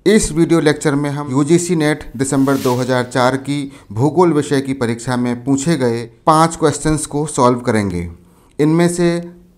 इस video lecture में हम यूजीसी नेट दिसंबर 2004 की भूगोल विषय की परीक्षा में पूछे गए 5 क्वेश्चंस को सॉल्व करेंगे। इनमें से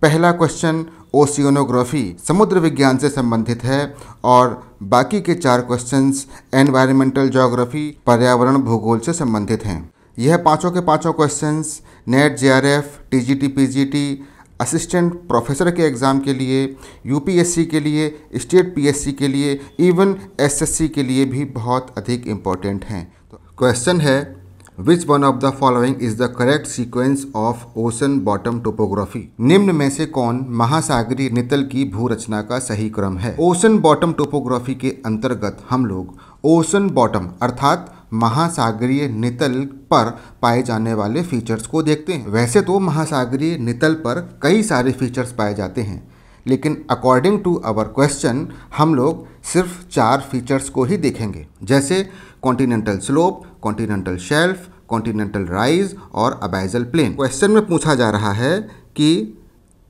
पहला क्वेश्चन ओशियनोग्राफी समुद्र विज्ञान से संबंधित है और बाकी के 4 क्वेश्चंस एनवायरमेंटल ज्योग्राफी पर्यावरण भूगोल से संबंधित हैं। यह पाँचों के पाँचों questions net JRF, TGT, PGT, assistant professor के एग्ज़ाम के लिए, यूपीएससी के लिए, स्टेट पीएससी के लिए, इवन एसएससी के लिए भी बहुत अधिक इम्पोर्टेंट हैं। तो क्वेश्चन है, which one of the following is the correct sequence of ocean bottom topography? निम्न में से कौन महासागरीय नितल की भू रचना का सही क्रम है? ओशन बॉटम टोपोग्राफी के अंतर्गत हम लोग ओशन बॉटम अर्थात महासागरीय नितल पर पाए जाने वाले फीचर्स को देखते हैं। वैसे तो महासागरीय नितल पर कई सारे फीचर्स पाए जाते हैं, लेकिन अकॉर्डिंग टू आवर क्वेश्चन हम लोग सिर्फ 4 फीचर्स को ही देखेंगे, जैसे continental slope, continental shelf, continental rise और अबाइजल प्लेन। क्वेश्चन में पूछा जा रहा है कि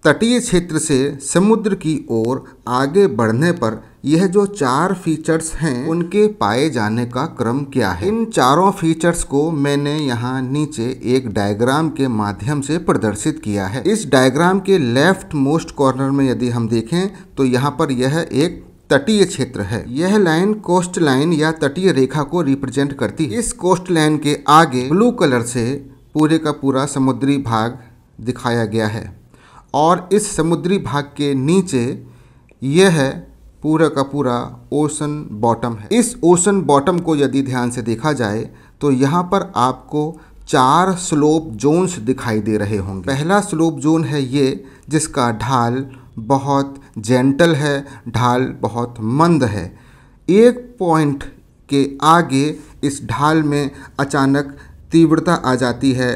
तटीय क्षेत्र से समुद्र की ओर आगे बढ़ने पर यह जो 4 फीचर्स हैं उनके पाए जाने का क्रम क्या है। इन चारों फीचर्स को मैंने यहाँ नीचे एक डायग्राम के माध्यम से प्रदर्शित किया है। इस डायग्राम के लेफ्ट मोस्ट कॉर्नर में यदि हम देखें तो यहाँ पर यह एक तटीय क्षेत्र है। यह लाइन कोस्ट लाइन या तटीय रेखा को रिप्रेजेंट करती है। इस कोस्ट लाइन के आगे ब्लू कलर से पूरे का पूरा समुद्री भाग दिखाया गया है और इस समुद्री भाग के नीचे यह पूरा का पूरा ओशन बॉटम है। इस ओशन बॉटम को यदि ध्यान से देखा जाए तो यहाँ पर आपको 4 स्लोप जोन्स दिखाई दे रहे होंगे। पहला स्लोप जोन है ये, जिसका ढाल बहुत जेंटल है, ढाल बहुत मंद है। एक पॉइंट के आगे इस ढाल में अचानक तीव्रता आ जाती है।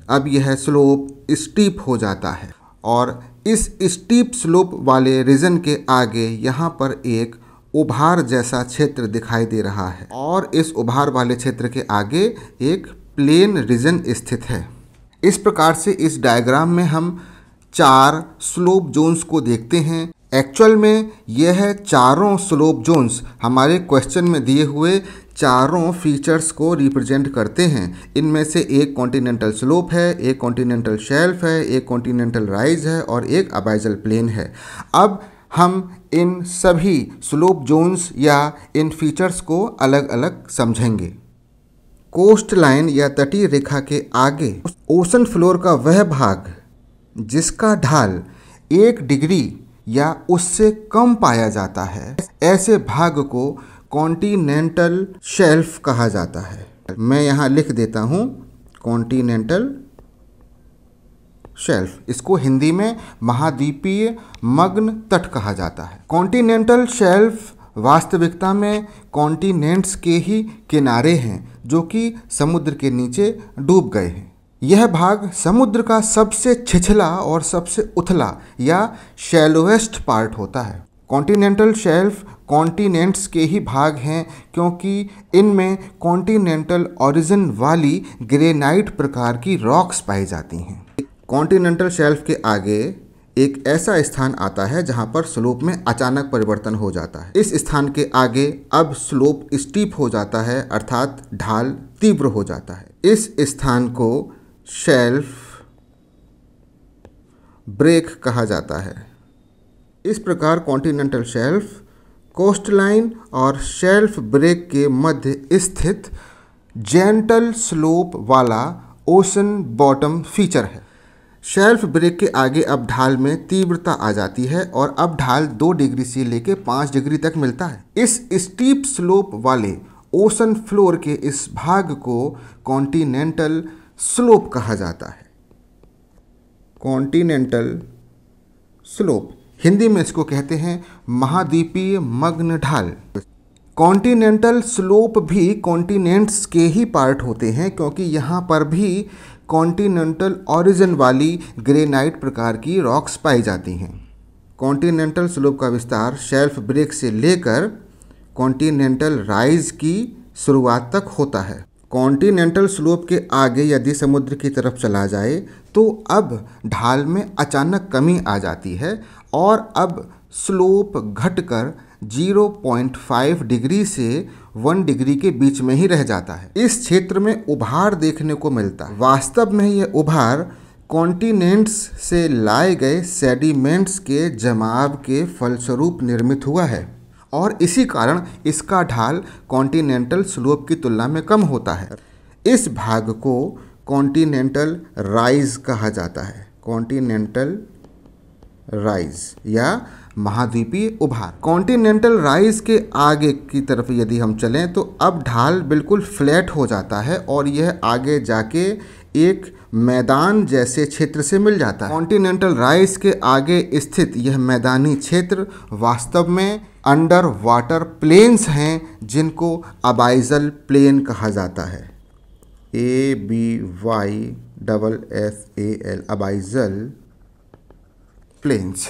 अब यह स्लोप स्टीप हो जाता है और इस स्टीप स्लोप वाले रीजन के आगे यहाँ पर एक उभार जैसा क्षेत्र दिखाई दे रहा है और इस उभार वाले क्षेत्र के आगे एक प्लेन रीजन स्थित है। इस प्रकार से इस डायग्राम में हम 4 स्लोप जोन्स को देखते हैं। एक्चुअल में यह चारों स्लोप जोन्स हमारे क्वेश्चन में दिए हुए चारों फीचर्स को रिप्रेजेंट करते हैं। इनमें से एक कॉन्टिनेंटल स्लोप है, एक कॉन्टिनेंटल शेल्फ है, एक कॉन्टिनेंटल राइज है और एक अबाइजल प्लेन है। अब हम इन सभी स्लोप जोन्स या इन फीचर्स को अलग अलग समझेंगे। कोस्ट लाइन या तटीय रेखा के आगे ओशन फ्लोर का वह भाग जिसका ढाल 1 डिग्री या उससे कम पाया जाता है, ऐसे भाग को कॉन्टिनेंटल शेल्फ कहा जाता है। मैं यहाँ लिख देता हूँ कॉन्टिनेंटल शेल्फ। इसको हिंदी में महाद्वीपीय मग्न तट कहा जाता है। कॉन्टिनेंटल शेल्फ वास्तविकता में कॉन्टिनेंट्स के ही किनारे हैं जो कि समुद्र के नीचे डूब गए हैं। यह भाग समुद्र का सबसे छिछला और सबसे उथला या शैलोएस्ट पार्ट होता है। कॉन्टिनेंटल शेल्फ कॉन्टिनेंट्स के ही भाग हैं क्योंकि इनमें कॉन्टिनेंटल ओरिजिन वाली ग्रेनाइट प्रकार की रॉक्स पाई जाती हैं। कॉन्टिनेंटल शेल्फ के आगे एक ऐसा स्थान आता है जहां पर स्लोप में अचानक परिवर्तन हो जाता है। इस स्थान के आगे अब स्लोप स्टीप हो जाता है अर्थात ढाल तीव्र हो जाता है। इस स्थान को शेल्फ ब्रेक कहा जाता है। इस प्रकार कॉन्टिनेंटल शेल्फ कोस्ट लाइन और शेल्फ ब्रेक के मध्य स्थित जेंटल स्लोप वाला ओशन बॉटम फीचर है। शेल्फ ब्रेक के आगे अब ढाल में तीव्रता आ जाती है और अब ढाल 2 डिग्री से लेकर 5 डिग्री तक मिलता है। इस स्टीप स्लोप वाले ओशन फ्लोर के इस भाग को कॉन्टिनेंटल स्लोप कहा जाता है। कॉन्टिनेंटल स्लोप, हिंदी में इसको कहते हैं महाद्वीपीय मग्न ढाल। कॉन्टिनेंटल स्लोप भी कॉन्टिनेंट्स के ही पार्ट होते हैं क्योंकि यहाँ पर भी कॉन्टिनेंटल ओरिजिन वाली ग्रेनाइट प्रकार की रॉक्स पाई जाती हैं। कॉन्टिनेंटल स्लोप का विस्तार शेल्फ ब्रेक से लेकर कॉन्टिनेंटल राइज की शुरुआत तक होता है। कॉन्टिनेंटल स्लोप के आगे यदि समुद्र की तरफ चला जाए तो अब ढाल में अचानक कमी आ जाती है और अब स्लोप घटकर 0.5 डिग्री से 1 डिग्री के बीच में ही रह जाता है। इस क्षेत्र में उभार देखने को मिलता है। वास्तव में यह उभार कॉन्टिनेंट्स से लाए गए सेडिमेंट्स के जमाव के फलस्वरूप निर्मित हुआ है और इसी कारण इसका ढाल कॉन्टिनेंटल स्लोप की तुलना में कम होता है। इस भाग को कॉन्टिनेंटल राइज कहा जाता है। कॉन्टिनेंटल राइज या महाद्वीपीय उभार। कॉन्टिनेंटल राइज के आगे की तरफ यदि हम चलें तो अब ढाल बिल्कुल फ्लैट हो जाता है और यह आगे जाके एक मैदान जैसे क्षेत्र से मिल जाता है। कॉन्टिनेंटल राइज के आगे स्थित यह मैदानी क्षेत्र वास्तव में अंडर वाटर प्लेन्स हैं जिनको अबाइजल प्लेन कहा जाता है। ABYSSAL abyssal plains.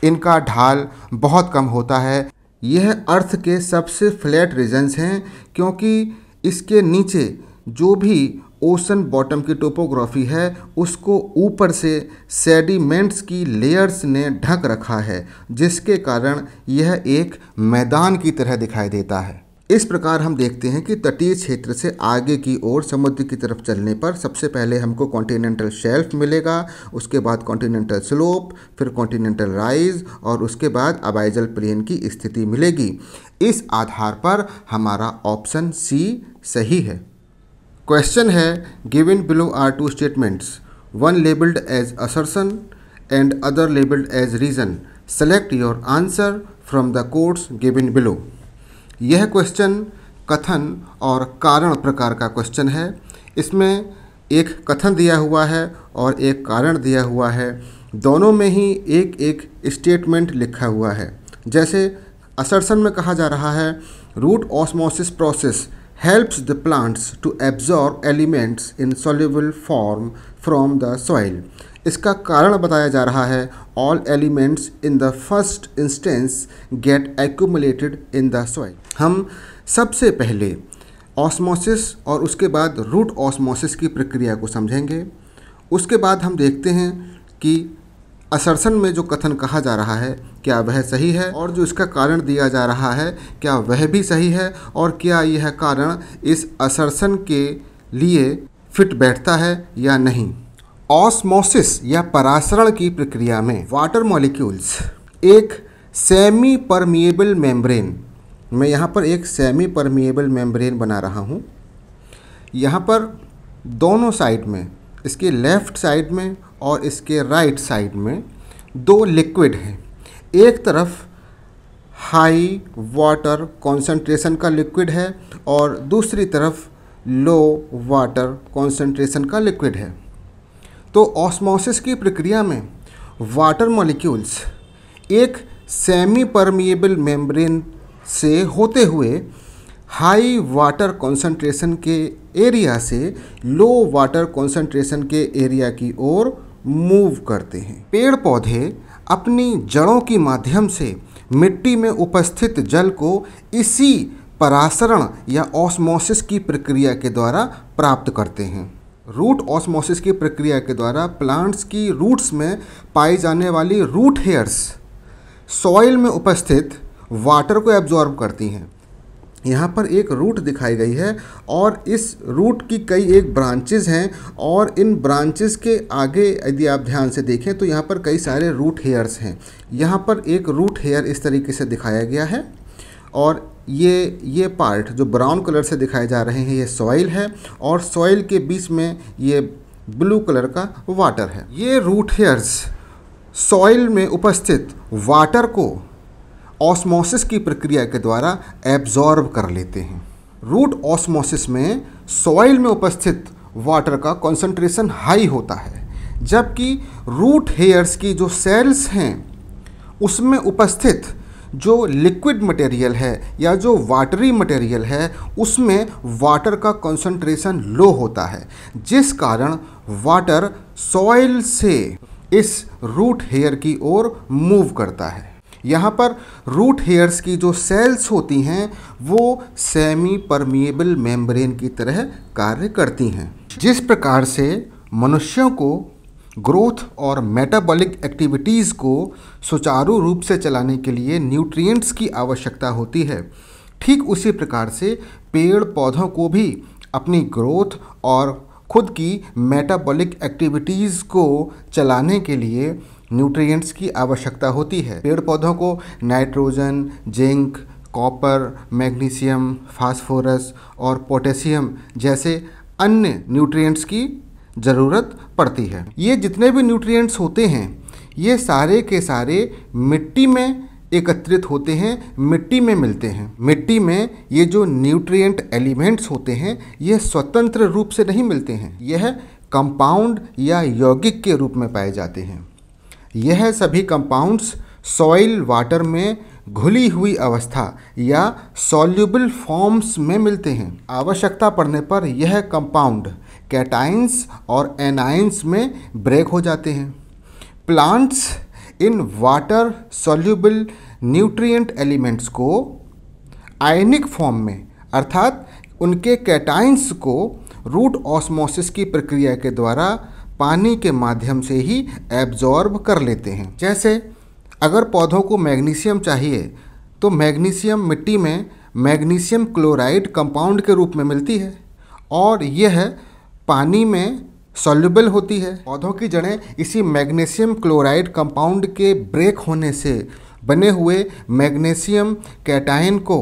इनका ढाल बहुत कम होता है। यह अर्थ के सबसे फ्लैट रीजन्स हैं क्योंकि इसके नीचे जो भी ओशन बॉटम की टोपोग्राफी है उसको ऊपर से सेडिमेंट्स की लेयर्स ने ढक रखा है, जिसके कारण यह एक मैदान की तरह दिखाई देता है। इस प्रकार हम देखते हैं कि तटीय क्षेत्र से आगे की ओर समुद्र की तरफ चलने पर सबसे पहले हमको कॉन्टिनेंटल शेल्फ मिलेगा, उसके बाद कॉन्टिनेंटल स्लोप, फिर कॉन्टिनेंटल राइज और उसके बाद अबाइजल प्लेन की स्थिति मिलेगी। इस आधार पर हमारा ऑप्शन सी सही है। क्वेश्चन है, given below are two statements, one labelled as assertion and other labelled as reason, select your answer from the codes given below. यह क्वेश्चन कथन और कारण प्रकार का क्वेश्चन है। इसमें एक कथन दिया हुआ है और एक कारण दिया हुआ है। दोनों में ही एक एक स्टेटमेंट लिखा हुआ है। जैसे असर्शन में कहा जा रहा है, root osmosis process helps the plants to absorb elements in soluble form from the soil। इसका कारण बताया जा रहा है, all elements in the first instance get accumulated in the soil। हम सबसे पहले ऑस्मोसिस और उसके बाद रूट ऑस्मोसिस की प्रक्रिया को समझेंगे। उसके बाद हम देखते हैं कि असर्शन में जो कथन कहा जा रहा है क्या वह सही है और जो इसका कारण दिया जा रहा है क्या वह भी सही है और क्या यह कारण इस असर्शन के लिए फिट बैठता है या नहीं। ऑस्मोसिस या परासरण की प्रक्रिया में वाटर मॉलिक्यूल्स एक सेमी परमिएबल मेम्ब्रेन, मैं यहाँ पर एक सेमी परमिएबल मेम्ब्रेन बना रहा हूँ। यहाँ पर दोनों साइड में, इसके लेफ़्ट साइड में और इसके राइट साइड में दो लिक्विड हैं। एक तरफ हाई वाटर कॉन्सेंट्रेशन का लिक्विड है और दूसरी तरफ लो वाटर कॉन्सेंट्रेशन का लिक्विड है। तो ऑस्मोसिस की प्रक्रिया में वाटर मॉलिक्यूल्स एक सेमी परमिएबल मेम्ब्रेन से होते हुए हाई वाटर कॉन्सेंट्रेशन के एरिया से लो वाटर कॉन्सेंट्रेशन के एरिया की ओर मूव करते हैं। पेड़ पौधे अपनी जड़ों के माध्यम से मिट्टी में उपस्थित जल को इसी परासरण या ऑस्मोसिस की प्रक्रिया के द्वारा प्राप्त करते हैं। रूट ऑस्मोसिस की प्रक्रिया के द्वारा प्लांट्स की रूट्स में पाई जाने वाली रूट हेयर्स सॉइल में उपस्थित वाटर को एब्जॉर्ब करती हैं। यहाँ पर एक रूट दिखाई गई है और इस रूट की कई एक ब्रांचेस हैं और इन ब्रांचेस के आगे यदि आप ध्यान से देखें तो यहाँ पर कई सारे रूट हेयर्स हैं। यहाँ पर एक रूट हेयर इस तरीके से दिखाया गया है और ये पार्ट जो ब्राउन कलर से दिखाए जा रहे हैं ये सॉइल है और सॉइल के बीच में ये ब्लू कलर का वाटर है। ये रूट हेयर्स सॉइल में उपस्थित वाटर को ऑस्मोसिस की प्रक्रिया के द्वारा एब्जॉर्ब कर लेते हैं। रूट ऑस्मोसिस में सॉइल में उपस्थित वाटर का कॉन्सेंट्रेशन हाई होता है, जबकि रूट हेयर्स की जो सेल्स हैं उसमें उपस्थित जो लिक्विड मटेरियल है या जो वाटरी मटेरियल है उसमें वाटर का कॉन्सेंट्रेशन लो होता है, जिस कारण वाटर सॉइल से इस रूट हेयर की ओर मूव करता है। यहाँ पर रूट हेयर्स की जो सेल्स होती हैं वो सेमी परमिएबल मेम्ब्रेन की तरह कार्य करती हैं। जिस प्रकार से मनुष्यों को ग्रोथ और मेटाबॉलिक एक्टिविटीज़ को सुचारू रूप से चलाने के लिए न्यूट्रिएंट्स की आवश्यकता होती है। ठीक उसी प्रकार से पेड़ पौधों को भी अपनी ग्रोथ और खुद की मेटाबॉलिक एक्टिविटीज़ को चलाने के लिए न्यूट्रिएंट्स की आवश्यकता होती है। पेड़ पौधों को nitrogen, zinc, copper, magnesium, phosphorus और पोटेशियम जैसे अन्य न्यूट्रिएंट्स की ज़रूरत पड़ती है। ये जितने भी न्यूट्रिएंट्स होते हैं ये सारे के सारे मिट्टी में एकत्रित होते हैं, मिट्टी में मिलते हैं। मिट्टी में ये जो न्यूट्रिएंट एलिमेंट्स होते हैं ये स्वतंत्र रूप से नहीं मिलते हैं, यह कंपाउंड या यौगिक के रूप में पाए जाते हैं। यह सभी कंपाउंड्स सॉइल वाटर में घुली हुई अवस्था या सॉल्युबल फॉर्म्स में मिलते हैं। आवश्यकता पड़ने पर यह कंपाउंड कैटाइंस और एनाइंस में ब्रेक हो जाते हैं। Plants in water soluble nutrient elements को आयनिक फॉर्म में अर्थात उनके कैटाइंस को रूट ऑस्मोसिस की प्रक्रिया के द्वारा पानी के माध्यम से ही एब्जॉर्ब कर लेते हैं। जैसे अगर पौधों को मैग्नीशियम चाहिए तो मैग्नीशियम मिट्टी में मैग्नीशियम क्लोराइड कंपाउंड के रूप में मिलती है और यह पानी में सॉल्युबल होती है। पौधों की जड़ें इसी मैग्नीशियम क्लोराइड कंपाउंड के ब्रेक होने से बने हुए मैग्नीशियम कैटायन को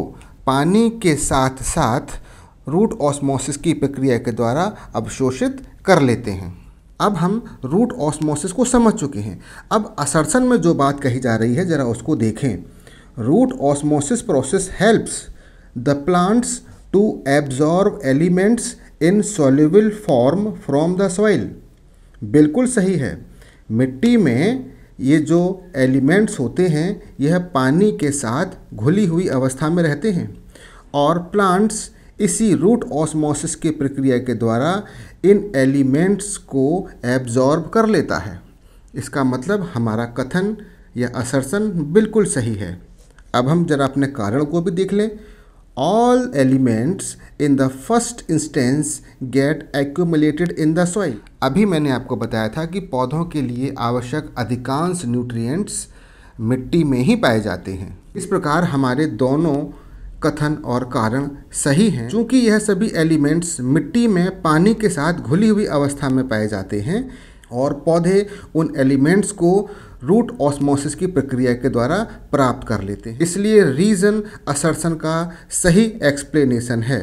पानी के साथ साथ रूट ऑस्मोसिस की प्रक्रिया के द्वारा अवशोषित कर लेते हैं। अब हम रूट ऑस्मोसिस को समझ चुके हैं। अब असर्शन में जो बात कही जा रही है ज़रा उसको देखें। Root osmosis process helps the plants to absorb elements in soluble form from the soil. बिल्कुल सही है। मिट्टी में ये जो एलिमेंट्स होते हैं यह पानी के साथ घुली हुई अवस्था में रहते हैं और प्लांट्स इसी रूट ऑस्मोसिस की प्रक्रिया के द्वारा इन एलिमेंट्स को एब्जॉर्ब कर लेता है। इसका मतलब हमारा कथन या असर्शन बिल्कुल सही है। अब हम जरा अपने कारण को भी देख लें। All elements in the first instance get accumulated in the soil. अभी मैंने आपको बताया था कि पौधों के लिए आवश्यक अधिकांश न्यूट्रिएंट्स मिट्टी में ही पाए जाते हैं। इस प्रकार हमारे दोनों कथन और कारण सही हैं। चूँकि यह सभी एलिमेंट्स मिट्टी में पानी के साथ घुली हुई अवस्था में पाए जाते हैं और पौधे उन एलिमेंट्स को रूट ऑस्मोसिस की प्रक्रिया के द्वारा प्राप्त कर लेते हैं, इसलिए रीजन असर्शन का सही एक्सप्लेनेशन है।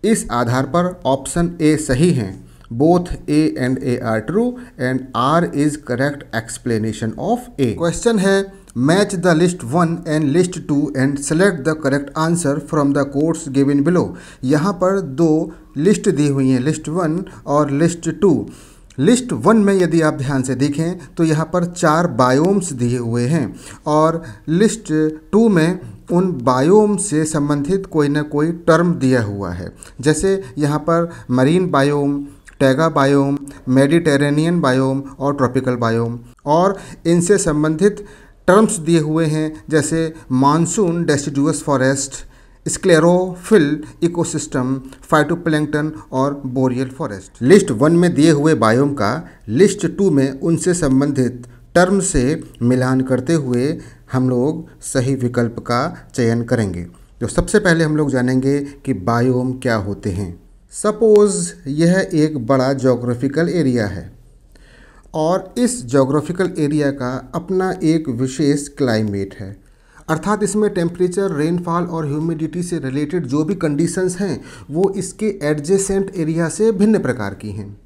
इस आधार पर ऑप्शन ए सही है। Both A and A are true and R is correct explanation of A. Question है match the list 1 and list 2 and select the correct answer from the codes given below. यहाँ पर दो list दी हुई हैं, list 1 और list 2। List 1 में यदि आप ध्यान से देखें तो यहाँ पर 4 बायोम्स दिए हुए हैं और लिस्ट 2 में उन बायोम से संबंधित कोई ना कोई टर्म दिया हुआ है। जैसे यहाँ पर marine biome, taiga biome, Mediterranean biome और ट्रॉपिकल बायोम, और इनसे संबंधित टर्म्स दिए हुए हैं जैसे monsoon deciduous forest, sclerophyll ecosystem, phytoplankton और बोरियल फॉरेस्ट। लिस्ट 1 में दिए हुए बायोम का लिस्ट 2 में उनसे संबंधित टर्म से मिलान करते हुए हम लोग सही विकल्प का चयन करेंगे। तो सबसे पहले हम लोग जानेंगे कि बायोम क्या होते हैं। सपोज़ यह एक बड़ा ज्योग्राफिकल एरिया है और इस ज्योग्राफिकल एरिया का अपना एक विशेष क्लाइमेट है, अर्थात इसमें टेम्परेचर, रेनफॉल और ह्यूमिडिटी से रिलेटेड जो भी कंडीशंस हैं वो इसके एडजेसेंट एरिया से भिन्न प्रकार की हैं।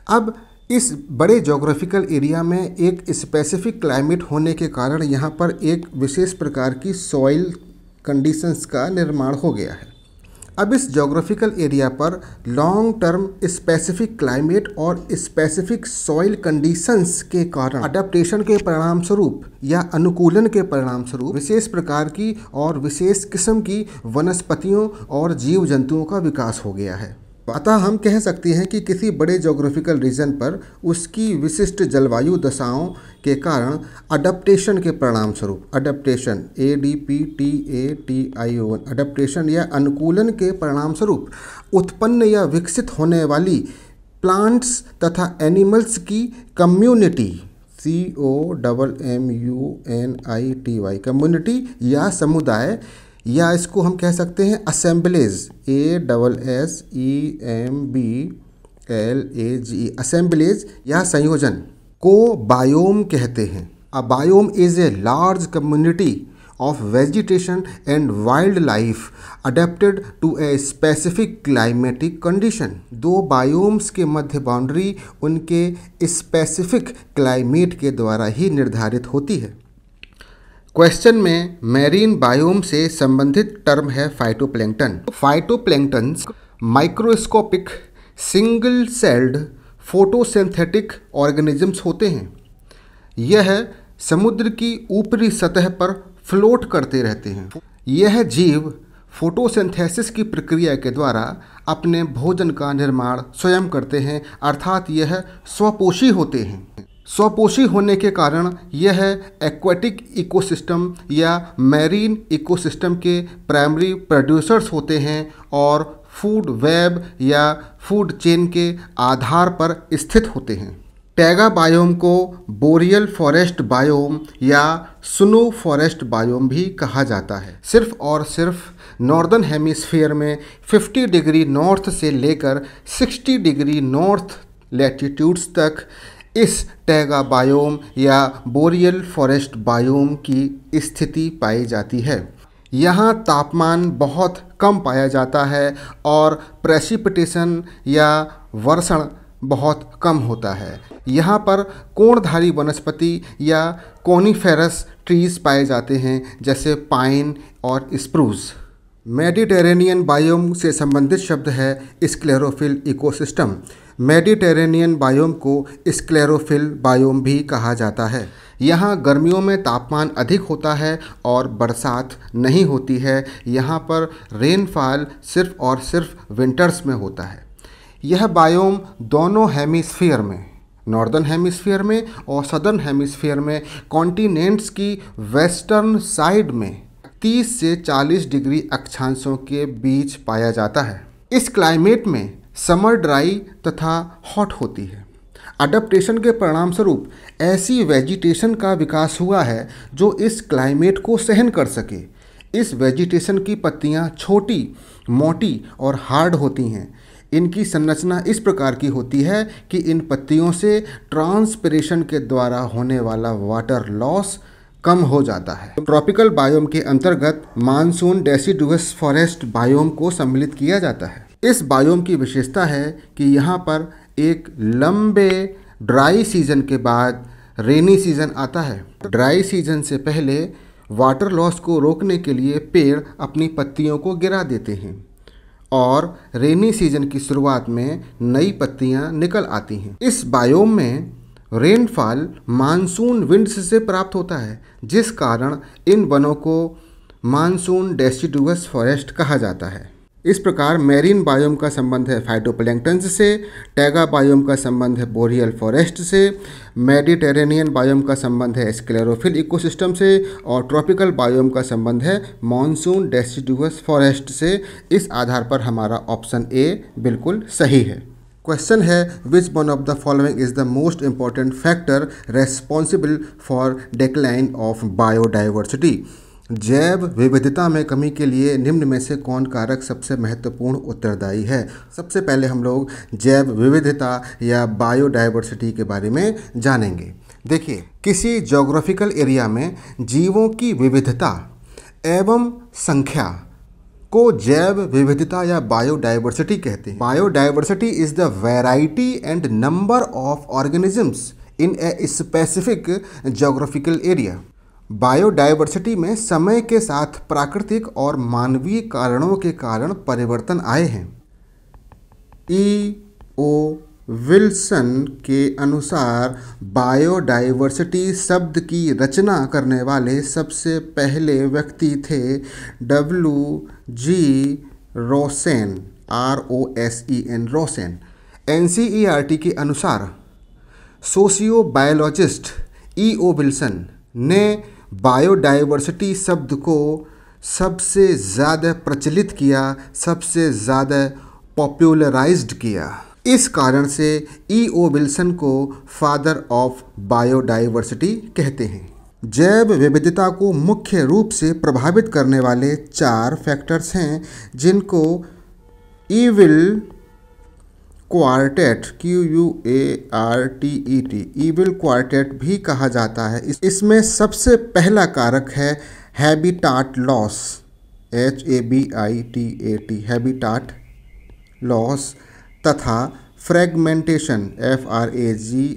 अब इस बड़े ज्योग्राफिकल एरिया में एक स्पेसिफिक क्लाइमेट होने के कारण यहाँ पर एक विशेष प्रकार की सॉइल कंडीशंस का निर्माण हो गया है। अब इस ज्योग्राफिकल एरिया पर लॉन्ग टर्म स्पेसिफिक क्लाइमेट और स्पेसिफिक सॉइल कंडीशंस के कारण अडेप्टेशन के परिणाम स्वरूप या अनुकूलन के परिणाम स्वरूप विशेष प्रकार की और विशेष किस्म की वनस्पतियों और जीव जंतुओं का विकास हो गया है। अतः हम कह सकते हैं कि किसी बड़े ज्योग्राफिकल रीजन पर उसकी विशिष्ट जलवायु दशाओं के कारण अडप्टेशन के परिणाम स्वरूप, अडप्टेशन ADPTATION, अडप्टेशन या अनुकूलन के परिणाम स्वरूप उत्पन्न या विकसित होने वाली प्लांट्स तथा एनिमल्स की कम्युनिटी, COMMUNITY, कम्युनिटी या समुदाय, या इसको हम कह सकते हैं असेंबलेज, ASSEMBLAGE, असेंबलेज या संयोजन को बायोम कहते हैं। A biome is a large community of vegetation and wildlife adapted to a specific climatic condition। दो बायोम्स के मध्य बाउंड्री उनके स्पेसिफिक क्लाइमेट के द्वारा ही निर्धारित होती है। क्वेश्चन में मैरीन बायोम से संबंधित टर्म है phytoplankton. Phytoplanktons microscopic single celled photosynthetic organisms होते हैं। यह समुद्र की ऊपरी सतह पर फ्लोट करते रहते हैं। यह जीव फोटोसिंथेसिस की प्रक्रिया के द्वारा अपने भोजन का निर्माण स्वयं करते हैं, अर्थात यह स्वपोषी होते हैं। स्वपोषी होने के कारण यह एक्वेटिक इकोसिस्टम या मैरीन इकोसिस्टम के प्राइमरी प्रोड्यूसर्स होते हैं और फूड वेब या फूड चेन के आधार पर स्थित होते हैं। टैगा बायोम को बोरियल फॉरेस्ट बायोम या स्नो फॉरेस्ट बायोम भी कहा जाता है। सिर्फ और सिर्फ नॉर्दर्न हेमिस्फीयर में 50 डिग्री नॉर्थ से लेकर 60 डिग्री नॉर्थ लैटिट्यूड्स तक इस टैगा बायोम या बोरियल फॉरेस्ट बायोम की स्थिति पाई जाती है। यहाँ तापमान बहुत कम पाया जाता है और प्रेसिपिटेशन या वर्षण बहुत कम होता है। यहाँ पर कोणधारी वनस्पति या कोनिफेरस ट्रीज पाए जाते हैं, जैसे पाइन और स्प्रूस। मेडिटेरेनियन बायोम से संबंधित शब्द है स्क्लेरोफिल इकोसिस्टम। मेडिटेरेनियन बायोम को स्क्लेरोफिल बायोम भी कहा जाता है। यहाँ गर्मियों में तापमान अधिक होता है और बरसात नहीं होती है। यहाँ पर रेनफॉल सिर्फ और सिर्फ विंटर्स में होता है। यह बायोम दोनों हेमिस्फीयर में, नॉर्दर्न हेमिस्फीयर में और सदर्न हेमिस्फीयर में, कॉन्टिनेंट्स की वेस्टर्न साइड में 30 से 40 डिग्री अक्षांशों के बीच पाया जाता है। इस क्लाइमेट में समर ड्राई तथा हॉट होती है। अडप्टेशन के परिणाम स्वरूप ऐसी वेजिटेशन का विकास हुआ है जो इस क्लाइमेट को सहन कर सके। इस वेजिटेशन की पत्तियां छोटी, मोटी और हार्ड होती हैं। इनकी संरचना इस प्रकार की होती है कि इन पत्तियों से ट्रांसपिरेशन के द्वारा होने वाला वाटर लॉस कम हो जाता है। ट्रॉपिकल बायोम के अंतर्गत मानसून डेसिडुअस फॉरेस्ट बायोम को सम्मिलित किया जाता है। इस बायोम की विशेषता है कि यहाँ पर एक लंबे ड्राई सीजन के बाद रेनी सीजन आता है। ड्राई सीजन से पहले वाटर लॉस को रोकने के लिए पेड़ अपनी पत्तियों को गिरा देते हैं और रेनी सीजन की शुरुआत में नई पत्तियां निकल आती हैं। इस बायोम में रेनफॉल मानसून विंड्स से प्राप्त होता है, जिस कारण इन वनों को मानसून डेसिडुअस फॉरेस्ट कहा जाता है। इस प्रकार मैरीन बायोम का संबंध है फाइटोप्लैंक्टन्स से, टैगा बायोम का संबंध है बोरियल फॉरेस्ट से, मेडिटेरेनियन बायोम का संबंध है स्क्लेरोफिल इकोसिस्टम से और ट्रॉपिकल बायोम का संबंध है मॉनसून डेसिडुअस फॉरेस्ट से। इस आधार पर हमारा ऑप्शन ए बिल्कुल सही है। क्वेश्चन है which one of the following is the most important factor responsible for decline of biodiversity. जैव विविधता में कमी के लिए निम्न में से कौन कारक सबसे महत्वपूर्ण उत्तरदायी है। सबसे पहले हम लोग जैव विविधता या बायोडाइवर्सिटी के बारे में जानेंगे। देखिए, किसी ज्योग्राफिकल एरिया में जीवों की विविधता एवं संख्या को जैव विविधता या बायोडाइवर्सिटी कहते हैं। Biodiversity is the variety and number of organisms in a specific geographical area. Biodiversity में समय के साथ प्राकृतिक और मानवीय कारणों के कारण परिवर्तन आए हैं। E.O. विल्सन के अनुसार बायोडाइवर्सिटी शब्द की रचना करने वाले सबसे पहले व्यक्ति थे W.G. Rosen, ROSEN, Rosen. NCERT के अनुसार सोशियो बायोलॉजिस्ट E.O. विल्सन ने बायोडाइवर्सिटी शब्द को सबसे ज़्यादा प्रचलित किया, सबसे ज़्यादा पॉपुलराइज्ड किया। इस कारण से E.O. विल्सन को फादर ऑफ बायोडाइवर्सिटी कहते हैं। जैव विविधता को मुख्य रूप से प्रभावित करने वाले 4 फैक्टर्स हैं जिनको evil quartet QUARTET evil quartet भी कहा जाता है। इसमें सबसे पहला कारक है habitat loss HABITAT habitat loss तथा फ्रेगमेंटेशन FRAGMENTATION।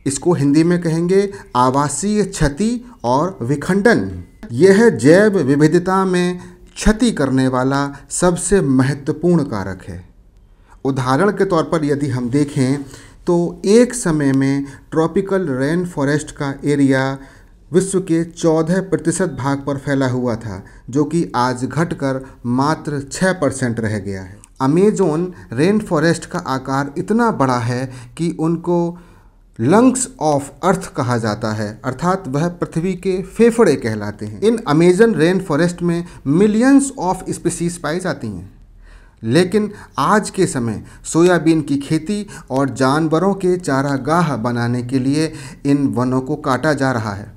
इसको हिंदी में कहेंगे आवासीय क्षति और विखंडन। यह जैव विविधता में क्षति करने वाला सबसे महत्वपूर्ण कारक है। उदाहरण के तौर पर यदि हम देखें तो एक समय में ट्रॉपिकल रेन फॉरेस्ट का एरिया विश्व के 14% भाग पर फैला हुआ था, जो कि आज घटकर मात्र 6% रह गया है। अमेज़न रेन फॉरेस्ट का आकार इतना बड़ा है कि उनको लंग्स ऑफ अर्थ कहा जाता है, अर्थात वह पृथ्वी के फेफड़े कहलाते हैं। इन अमेज़न रेन फॉरेस्ट में मिलियंस ऑफ स्पीसीज पाई जाती हैं, लेकिन आज के समय सोयाबीन की खेती और जानवरों के चारागाह बनाने के लिए इन वनों को काटा जा रहा है।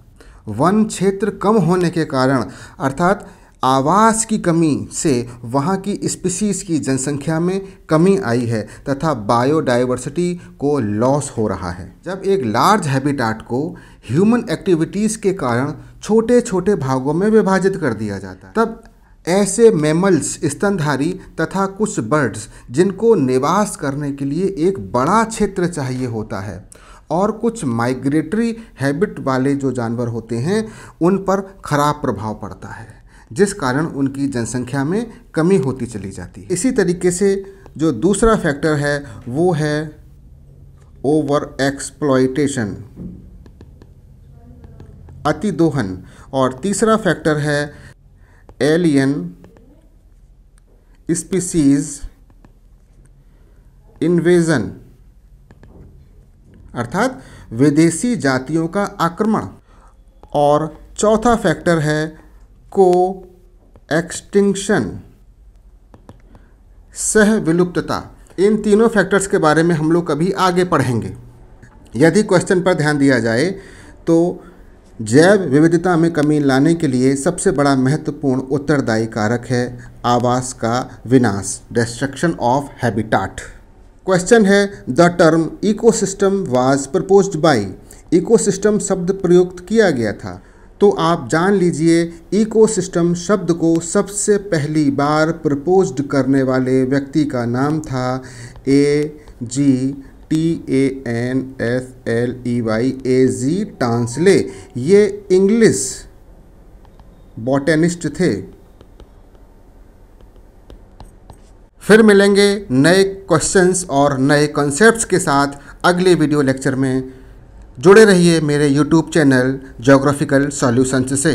वन क्षेत्र कम होने के कारण अर्थात आवास की कमी से वहाँ की स्पीसीज की जनसंख्या में कमी आई है तथा बायोडाइवर्सिटी को लॉस हो रहा है। जब एक लार्ज हैबिटाट को ह्यूमन एक्टिविटीज़ के कारण छोटे छोटे भागों में विभाजित कर दिया जाता है, तब ऐसे मैमल्स स्तनधारी तथा कुछ बर्ड्स जिनको निवास करने के लिए एक बड़ा क्षेत्र चाहिए होता है और कुछ माइग्रेटरी हैबिट वाले जो जानवर होते हैं उन पर खराब प्रभाव पड़ता है, जिस कारण उनकी जनसंख्या में कमी होती चली जाती है। इसी तरीके से जो दूसरा फैक्टर है वो है ओवर एक्सप्लॉयटेशन अतिदोहन, और तीसरा फैक्टर है एलियन स्पीसीज इन्वेजन, अर्थात विदेशी जातियों का आक्रमण। और चौथा फैक्टर है को एक्सटिंक्शन सह विलुप्तता। इन तीनों फैक्टर्स के बारे में हम लोग कभी आगे पढ़ेंगे। यदि क्वेश्चन पर ध्यान दिया जाए तो जैव विविधता में कमी लाने के लिए सबसे बड़ा महत्वपूर्ण उत्तरदायी कारक है आवास का विनाश, डिस्ट्रक्शन ऑफ हैबिटाट। क्वेश्चन है the term ecosystem was proposed by. Ecosystem शब्द प्रयुक्त किया गया था, तो आप जान लीजिए इकोसिस्टम शब्द को सबसे पहली बार प्रपोज्ड करने वाले व्यक्ति का नाम था AGTANSLEY टांसले। ये इंग्लिश बॉटनिस्ट थे। फिर मिलेंगे नए क्वेश्चंस और नए कॉन्सेप्ट्स के साथ अगले वीडियो लेक्चर में। जुड़े रहिए मेरे YouTube चैनल ज्योग्राफिकल सॉल्यूशंस से।